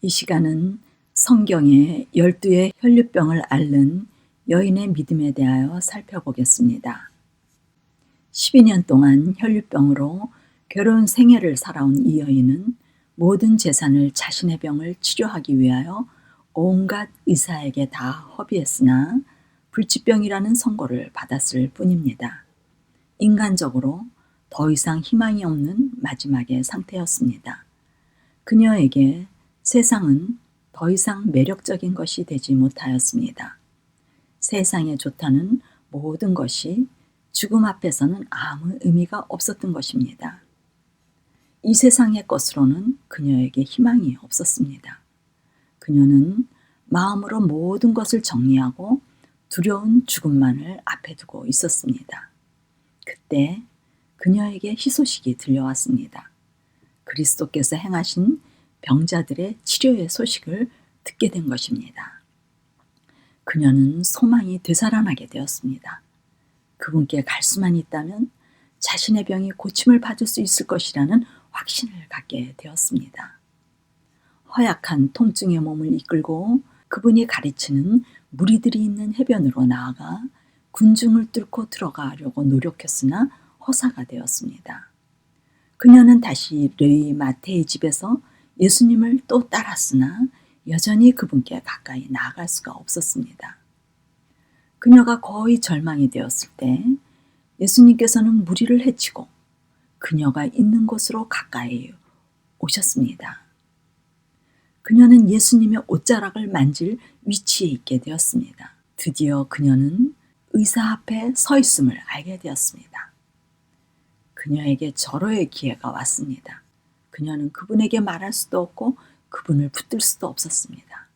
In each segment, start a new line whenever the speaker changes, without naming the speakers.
이 시간은 성경의 12의 혈류병을 앓는 여인의 믿음에 대하여 살펴보겠습니다. 12년 동안 혈류병으로 괴로운 생애를 살아온 이 여인은 모든 재산을 자신의 병을 치료하기 위하여 온갖 의사에게 다 허비했으나 불치병이라는 선고를 받았을 뿐입니다. 인간적으로 더 이상 희망이 없는 마지막의 상태였습니다. 그녀에게 세상은 더 이상 매력적인 것이 되지 못하였습니다. 세상에 좋다는 모든 것이 죽음 앞에서는 아무 의미가 없었던 것입니다. 이 세상의 것으로는 그녀에게 희망이 없었습니다. 그녀는 마음으로 모든 것을 정리하고 두려운 죽음만을 앞에 두고 있었습니다. 그때 그녀에게 희소식이 들려왔습니다. 그리스도께서 행하신 병자들의 치료의 소식을 듣게 된 것입니다. 그녀는 소망이 되살아나게 되었습니다. 그분께 갈 수만 있다면 자신의 병이 고침을 받을 수 있을 것이라는 확신을 갖게 되었습니다. 허약한 통증의 몸을 이끌고 그분이 가르치는 무리들이 있는 해변으로 나아가 군중을 뚫고 들어가려고 노력했으나 허사가 되었습니다. 그녀는 다시 레위 마태의 집에서 예수님을 또 따랐으나 여전히 그분께 가까이 나아갈 수가 없었습니다. 그녀가 거의 절망이 되었을 때 예수님께서는 무리를 해치고 그녀가 있는 곳으로 가까이 오셨습니다. 그녀는 예수님의 옷자락을 만질 위치에 있게 되었습니다. 드디어 그녀는 의사 앞에 서 있음을 알게 되었습니다. 그녀에게 절호의 기회가 왔습니다. 그녀는 그분에게 말할 수도 없고 그분을 붙들 수도 없었습니다.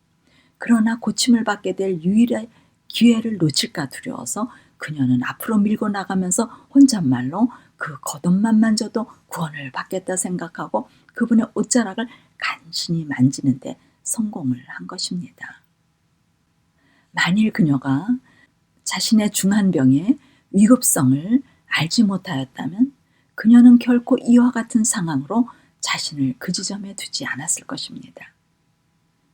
그러나 고침을 받게 될 유일의 기회를 놓칠까 두려워서 그녀는 앞으로 밀고 나가면서 혼잣말로 그 겉옷만 만져도 구원을 받겠다 생각하고 그분의 옷자락을 간신히 만지는데 성공을 한 것입니다. 만일 그녀가 자신의 중한 병의 위급성을 알지 못하였다면 그녀는 결코 이와 같은 상황으로 자신을 그 지점에 두지 않았을 것입니다.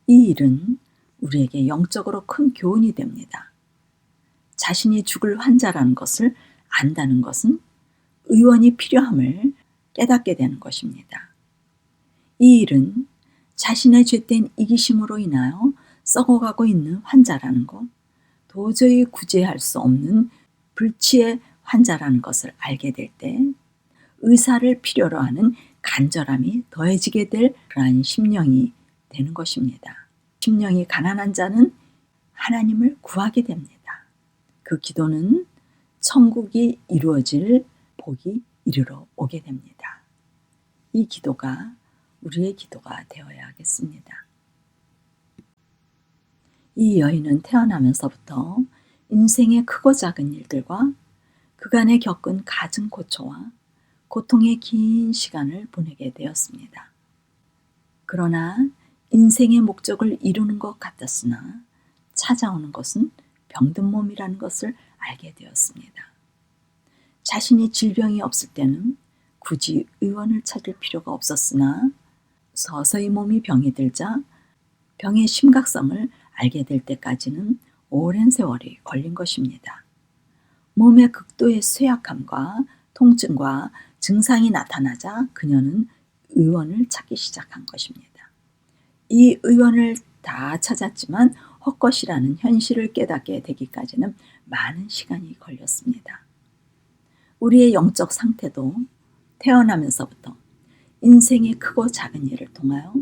이 일은 우리에게 영적으로 큰 교훈이 됩니다. 자신이 죽을 환자라는 것을 안다는 것은 의원이 필요함을 깨닫게 되는 것입니다. 이 일은 자신의 죄된 이기심으로 인하여 썩어가고 있는 환자라는 것, 도저히 구제할 수 없는 불치의 환자라는 것을 알게 될 때 의사를 필요로 하는 간절함이 더해지게 될 그러한 심령이 되는 것입니다. 심령이 가난한 자는 하나님을 구하게 됩니다. 그 기도는 천국이 이루어질 복이 이르러 오게 됩니다. 이 기도가 우리의 기도가 되어야겠습니다. 이 여인은 태어나면서부터 인생의 크고 작은 일들과 그간에 겪은 갖은 고초와 고통의 긴 시간을 보내게 되었습니다. 그러나 인생의 목적을 이루는 것 같았으나 찾아오는 것은 병든 몸이라는 것을 알게 되었습니다. 자신이 질병이 없을 때는 굳이 의원을 찾을 필요가 없었으나 서서히 몸이 병이 들자 병의 심각성을 알게 될 때까지는 오랜 세월이 걸린 것입니다. 몸의 극도의 쇠약함과 통증과 증상이 나타나자 그녀는 의원을 찾기 시작한 것입니다. 이 의원을 다 찾았지만 헛것이라는 현실을 깨닫게 되기까지는 많은 시간이 걸렸습니다. 우리의 영적 상태도 태어나면서부터 인생의 크고 작은 일을 통하여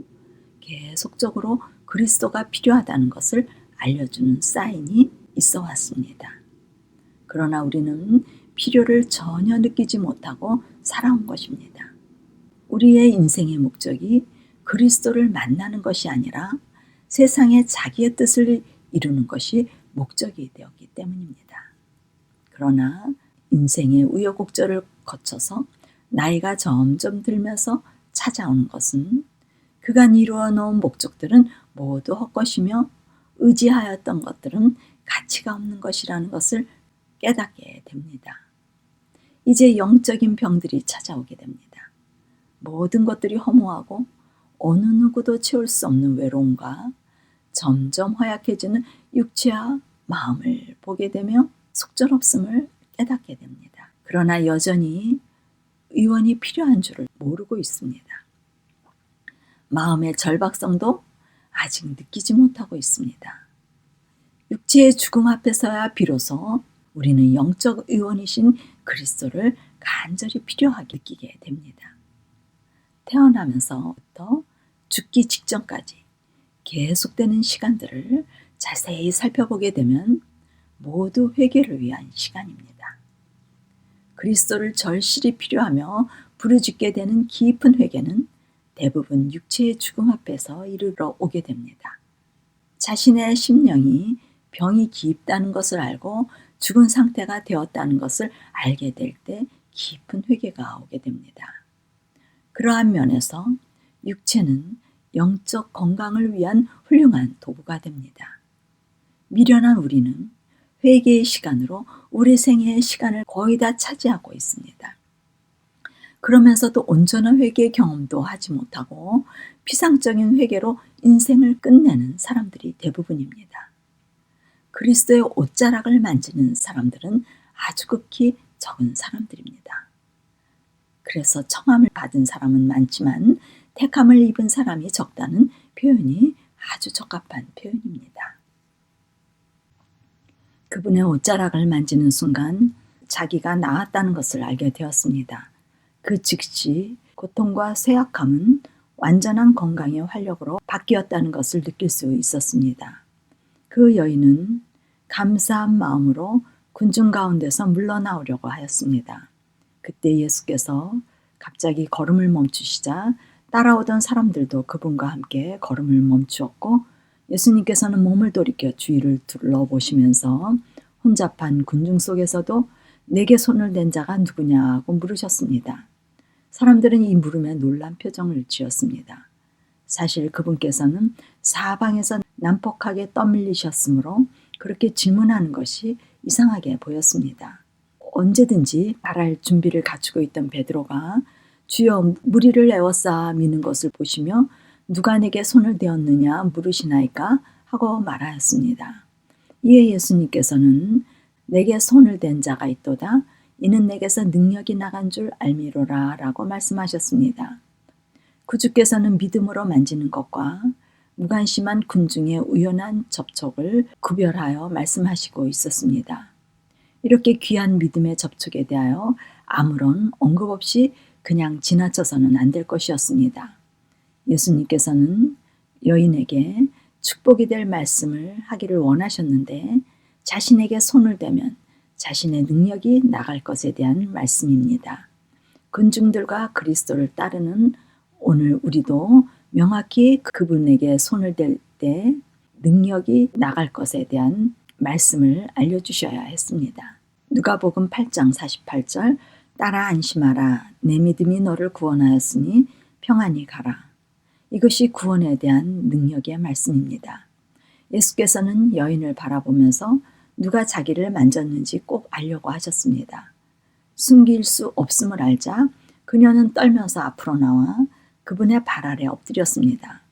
계속적으로 그리스도가 필요하다는 것을 알려주는 사인이 있어 왔습니다. 그러나 우리는 필요를 전혀 느끼지 못하고 살아온 것입니다. 우리의 인생의 목적이 그리스도를 만나는 것이 아니라 세상에 자기의 뜻을 이루는 것이 목적이 되었기 때문입니다. 그러나 인생의 우여곡절을 거쳐서 나이가 점점 들면서 찾아오는 것은 그간 이루어 놓은 목적들은 모두 헛것이며 의지하였던 것들은 가치가 없는 것이라는 것을 깨닫게 됩니다. 이제 영적인 병들이 찾아오게 됩니다. 모든 것들이 허무하고 어느 누구도 채울 수 없는 외로움과 점점 허약해지는 육체와 마음을 보게 되며 속절없음을 깨닫게 됩니다. 그러나 여전히 의원이 필요한 줄을 모르고 있습니다. 마음의 절박성도 아직 느끼지 못하고 있습니다. 육체의 죽음 앞에서야 비로소 우리는 영적 의원이신 그리스도를 간절히 필요하게 느끼게 됩니다. 태어나면서부터 죽기 직전까지 계속되는 시간들을 자세히 살펴보게 되면 모두 회개를 위한 시간입니다. 그리스도를 절실히 필요하며 부르짖게 되는 깊은 회개는 대부분 육체의 죽음 앞에서 이르러 오게 됩니다. 자신의 심령이 병이 깊다는 것을 알고 죽은 상태가 되었다는 것을 알게 될 때 깊은 회개가 오게 됩니다. 그러한 면에서 육체는 영적 건강을 위한 훌륭한 도구가 됩니다. 미련한 우리는 회개의 시간으로 우리 생애의 시간을 거의 다 차지하고 있습니다. 그러면서도 온전한 회개의 경험도 하지 못하고 피상적인 회개로 인생을 끝내는 사람들이 대부분입니다. 그리스도의 옷자락을 만지는 사람들은 아주 극히 적은 사람들입니다. 그래서 청함을 받은 사람은 많지만 택함을 입은 사람이 적다는 표현이 아주 적합한 표현입니다. 그분의 옷자락을 만지는 순간 자기가 나았다는 것을 알게 되었습니다. 그 즉시 고통과 쇠약함은 완전한 건강의 활력으로 바뀌었다는 것을 느낄 수 있었습니다. 그 여인은 감사한 마음으로 군중 가운데서 물러나오려고 하였습니다. 그때 예수께서 갑자기 걸음을 멈추시자 따라오던 사람들도 그분과 함께 걸음을 멈추었고 예수님께서는 몸을 돌이켜 주위를 둘러보시면서 혼잡한 군중 속에서도 내게 손을 댄 자가 누구냐고 물으셨습니다. 사람들은 이 물음에 놀란 표정을 지었습니다. 사실 그분께서는 사방에서 난폭하게 떠밀리셨으므로 그렇게 질문하는 것이 이상하게 보였습니다. 언제든지 말할 준비를 갖추고 있던 베드로가 주여 무리를 에워싸 미는 것을 보시며 누가 내게 손을 대었느냐 물으시나이까 하고 말하였습니다. 이에 예수님께서는 내게 손을 댄 자가 있도다. 이는 내게서 능력이 나간 줄 알미로라 라고 말씀하셨습니다. 구주께서는 믿음으로 만지는 것과 무관심한 군중의 우연한 접촉을 구별하여 말씀하시고 있었습니다. 이렇게 귀한 믿음의 접촉에 대하여 아무런 언급 없이 그냥 지나쳐서는 안 될 것이었습니다. 예수님께서는 여인에게 축복이 될 말씀을 하기를 원하셨는데 자신에게 손을 대면 자신의 능력이 나갈 것에 대한 말씀입니다. 군중들과 그리스도를 따르는 오늘 우리도 명확히 그분에게 손을 댈 때 능력이 나갈 것에 대한 말씀을 알려주셔야 했습니다. 누가복음 8장 48절 따라 안심하라 내 믿음이 너를 구원하였으니 평안히 가라. 이것이 구원에 대한 능력의 말씀입니다. 예수께서는 여인을 바라보면서 누가 자기를 만졌는지 꼭 알려고 하셨습니다. 숨길 수 없음을 알자 그녀는 떨면서 앞으로 나와 그분의 발 아래 엎드렸습니다.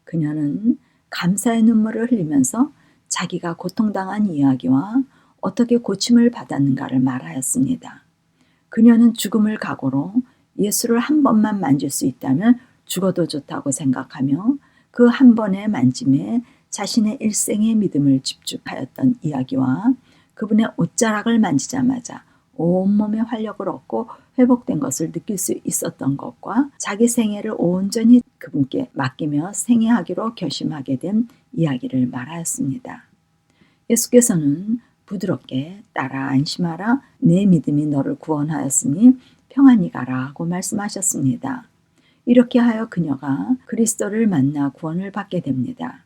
그녀는 감사의 눈물을 흘리면서 자기가 고통당한 이야기와 어떻게 고침을 받았는가를 말하였습니다. 그녀는 죽음을 각오로 예수를 한 번만 만질 수 있다면 죽어도 좋다고 생각하며 그 한 번의 만짐에 자신의 일생의 믿음을 집중하였던 이야기와 그분의 옷자락을 만지자마자 온몸의 활력을 얻고 회복된 것을 느낄 수 있었던 것과 자기 생애를 온전히 그분께 맡기며 생애하기로 결심하게 된 이야기를 말하였습니다. 예수께서는 부드럽게 따라 안심하라 내 믿음이 너를 구원하였으니 평안히 가라 하고 말씀하셨습니다. 이렇게 하여 그녀가 그리스도를 만나 구원을 받게 됩니다.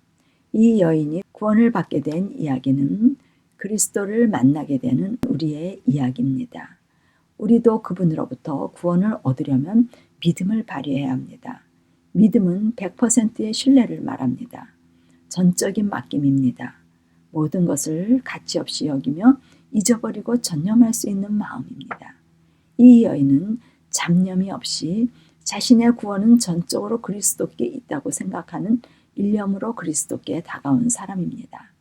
이 여인이 구원을 받게 된 이야기는 그리스도를 만나게 되는 우리의 이야기입니다. 우리도 그분으로부터 구원을 얻으려면 믿음을 발휘해야 합니다. 믿음은 100%의 신뢰를 말합니다. 전적인 맡김입니다. 모든 것을 가치없이 여기며 잊어버리고 전념할 수 있는 마음입니다. 이 여인은 잡념이 없이 자신의 구원은 전적으로 그리스도께 있다고 생각하는 일념으로 그리스도께 다가온 사람입니다.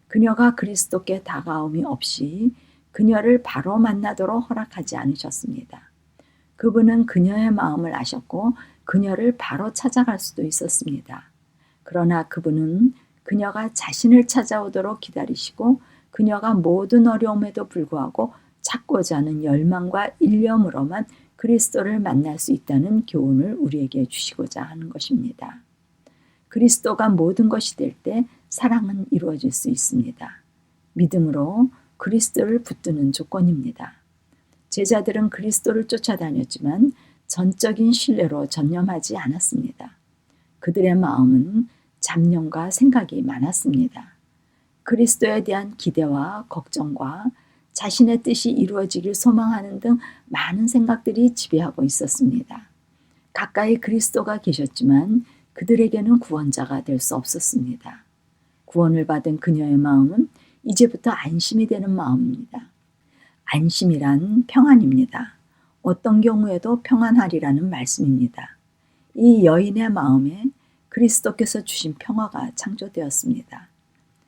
그녀가 그리스도께 다가옴이 없이 그녀를 바로 만나도록 허락하지 않으셨습니다. 그분은 그녀의 마음을 아셨고 그녀를 바로 찾아갈 수도 있었습니다. 그러나 그분은 그녀가 자신을 찾아오도록 기다리시고 그녀가 모든 어려움에도 불구하고 찾고자 하는 열망과 일념으로만 그리스도를 만날 수 있다는 교훈을 우리에게 주시고자 하는 것입니다. 그리스도가 모든 것이 될 때 사랑은 이루어질 수 있습니다. 믿음으로 그리스도를 붙드는 조건입니다. 제자들은 그리스도를 쫓아다녔지만 전적인 신뢰로 전념하지 않았습니다. 그들의 마음은 잡념과 생각이 많았습니다. 그리스도에 대한 기대와 걱정과 자신의 뜻이 이루어지길 소망하는 등 많은 생각들이 지배하고 있었습니다. 가까이 그리스도가 계셨지만 그들에게는 구원자가 될 수 없었습니다. 구원을 받은 그녀의 마음은 이제부터 안심이 되는 마음입니다. 안심이란 평안입니다. 어떤 경우에도 평안하리라는 말씀입니다. 이 여인의 마음에 그리스도께서 주신 평화가 창조되었습니다.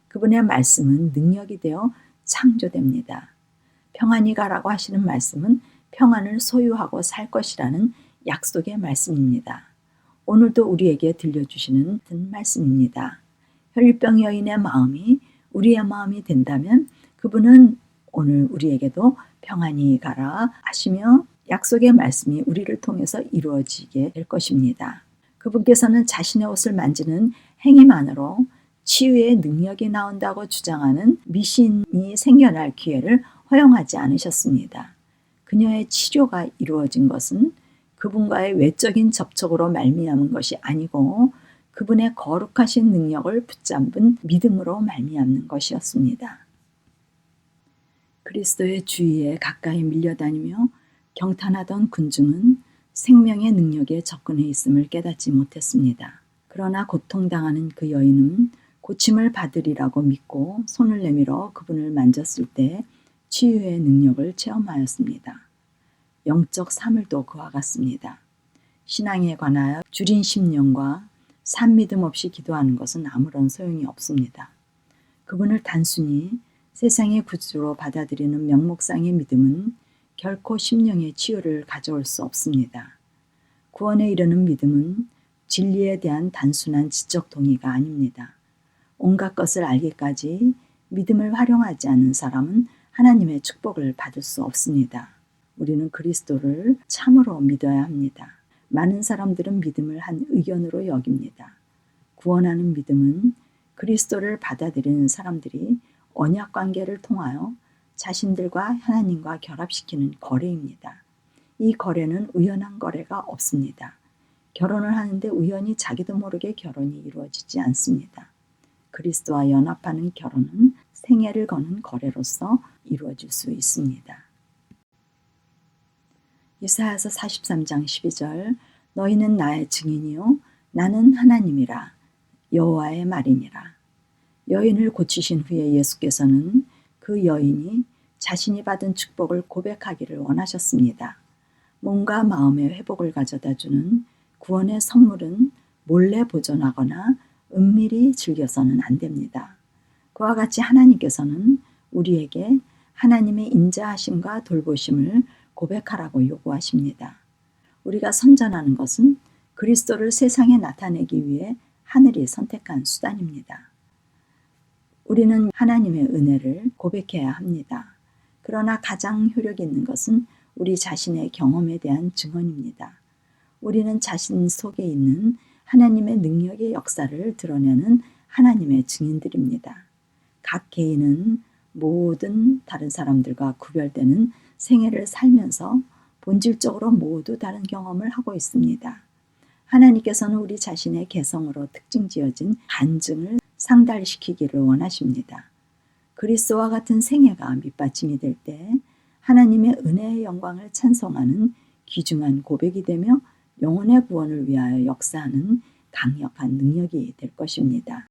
그분의 말씀은 능력이 되어 창조됩니다. 평안히 가라고 하시는 말씀은 평안을 소유하고 살 것이라는 약속의 말씀입니다. 오늘도 우리에게 들려주시는 같은 말씀입니다. 혈병 여인의 마음이 우리의 마음이 된다면 그분은 오늘 우리에게도 평안히 가라 하시며 약속의 말씀이 우리를 통해서 이루어지게 될 것입니다. 그분께서는 자신의 옷을 만지는 행위만으로 치유의 능력이 나온다고 주장하는 미신이 생겨날 기회를 허용하지 않으셨습니다. 그녀의 치료가 이루어진 것은 그분과의 외적인 접촉으로 말미암은 것이 아니고 그분의 거룩하신 능력을 붙잡은 믿음으로 말미암는 것이었습니다. 그리스도의 주위에 가까이 밀려다니며 경탄하던 군중은 생명의 능력에 접근해 있음을 깨닫지 못했습니다. 그러나 고통당하는 그 여인은 고침을 받으리라고 믿고 손을 내밀어 그분을 만졌을 때 치유의 능력을 체험하였습니다. 영적 사물도 그와 같습니다. 신앙에 관하여 줄인 심령과 산 믿음 없이 기도하는 것은 아무런 소용이 없습니다. 그분을 단순히 세상의 구주로 받아들이는 명목상의 믿음은 결코 심령의 치유를 가져올 수 없습니다. 구원에 이르는 믿음은 진리에 대한 단순한 지적 동의가 아닙니다. 온갖 것을 알기까지 믿음을 활용하지 않는 사람은 하나님의 축복을 받을 수 없습니다. 우리는 그리스도를 참으로 믿어야 합니다. 많은 사람들은 믿음을 한 의견으로 여깁니다. 구원하는 믿음은 그리스도를 받아들이는 사람들이 언약 관계를 통하여 자신들과 하나님과 결합시키는 거래입니다. 이 거래는 우연한 거래가 없습니다. 결혼을 하는데 우연히 자기도 모르게 결혼이 이루어지지 않습니다. 그리스도와 연합하는 결혼은 생애를 거는 거래로서 이루어질 수 있습니다. 이사야서 43장 12절 너희는 나의 증인이요 나는 하나님이라 여호와의 말이니라. 여인을 고치신 후에 예수께서는 그 여인이 자신이 받은 축복을 고백하기를 원하셨습니다. 몸과 마음의 회복을 가져다주는 구원의 선물은 몰래 보존하거나 은밀히 즐겨서는 안 됩니다. 그와 같이 하나님께서는 우리에게 하나님의 인자하심과 돌보심을 고백하라고 요구하십니다. 우리가 선전하는 것은 그리스도를 세상에 나타내기 위해 하늘이 선택한 수단입니다. 우리는 하나님의 은혜를 고백해야 합니다. 그러나 가장 효력 있는 것은 우리 자신의 경험에 대한 증언입니다. 우리는 자신 속에 있는 하나님의 능력의 역사를 드러내는 하나님의 증인들입니다. 각 개인은 모든 다른 사람들과 구별되는 생애를 살면서 본질적으로 모두 다른 경험을 하고 있습니다. 하나님께서는 우리 자신의 개성으로 특징 지어진 간증을 상달시키기를 원하십니다. 그리스도와 같은 생애가 밑받침이 될 때 하나님의 은혜의 영광을 찬송하는 귀중한 고백이 되며 영혼의 구원을 위하여 역사하는 강력한 능력이 될 것입니다.